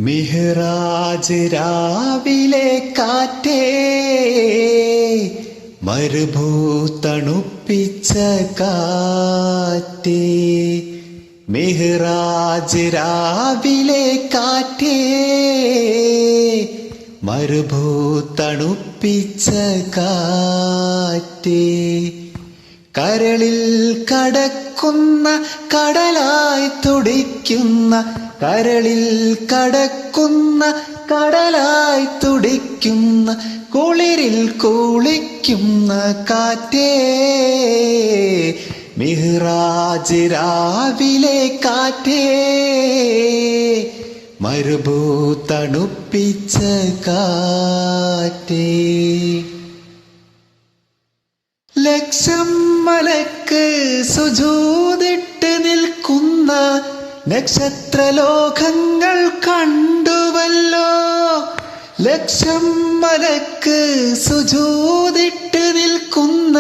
മിഹ്റാജ് രാവിലെ കാറ്റേ, മരുഭൂതണുപ്പിച്ച കാറ്റേ. മിഹ്റാജ് രാവിലെ കാറ്റേ, മരുഭൂതണുപ്പിച്ച കാറ്റേ. കരളിൽ കടക്കുന്ന കടലായി തുടിക്കുന്ന, കരളിൽ കടക്കുന്ന കടലായി തുടിക്കുന്ന, കുളിരിൽ കുളിക്കുന്ന കാറ്റേ. മിഹ്റാജ് രാവിലെ കാറ്റേ, മരുഭൂതണുപ്പിച്ച കാറ്റേ. ലക്ഷം മലക്ക് സുജൂദിട്ട് നിൽക്കുന്ന നക്ഷത്രലോകങ്ങൾ കണ്ടുവല്ലോ. ലക്ഷം മലക്ക് സുജൂദിട്ട് നിൽക്കുന്ന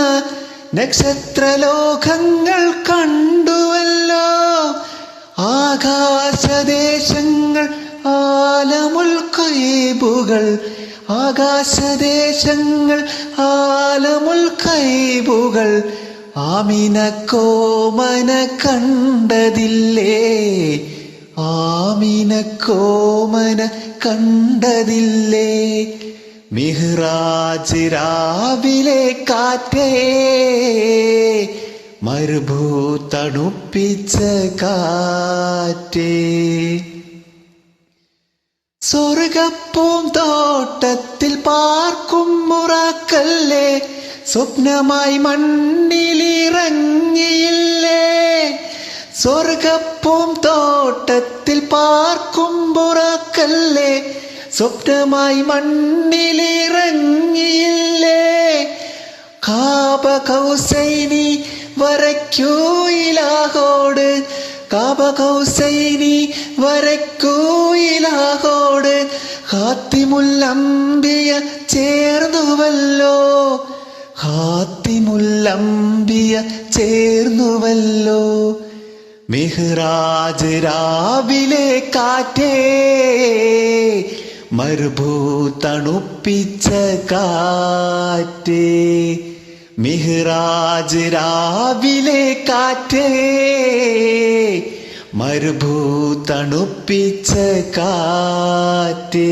നക്ഷത്രലോകങ്ങൾ കണ്ടുവല്ലോ. ആകാശദേശങ്ങൾ ആലമുൽ ഖൈബുകൾ, ആകാശദേശങ്ങൾ ആലമുൽ ഖൈബുകൾ. ആമിന കോമന കണ്ടതില്ലേ, ആമിന കോമന കണ്ടതില്ലേ. മിഹ്റാജ് രാവിലെ കാറ്റേ, മരുഭൂതണുപ്പിച്ച കാറ്റേ. സ്വർഗപ്പൂന്തോട്ടത്തിൽ പാർക്കും മുറാക്കല്ലേ, സ്വപ്നമായി മണ്ണിലിറങ്ങിയില്ലേ. സ്വർഗപ്പൂന്തോട്ടത്തിൽ പാർക്കും മുറാക്കല്ലേ, സ്വപ്നമായി മണ്ണിലിറങ്ങിയില്ലേ. കാബ കൗസൈനി വരയ്ക്കൂ ഇലാഹോട്, കാബ കൗസൈനി വരയ്ക്കൂ ഇലാഹോട്. ഖാത്തിമുൽ അംബിയ ചേർന്നുവല്ലോ, ഖാത്തിമുൽ അംബിയ ചേർന്നുവല്ലോ. മിഹ്റാജ് രാവിലെ കാറ്റേ, മരുഭൂതണുപ്പിച്ച കാറ്റേ. മിഹ്റാജ് രാവിലെ കാറ്റേ, മരുഭൂതണുപ്പിച്ച കാറ്റേ.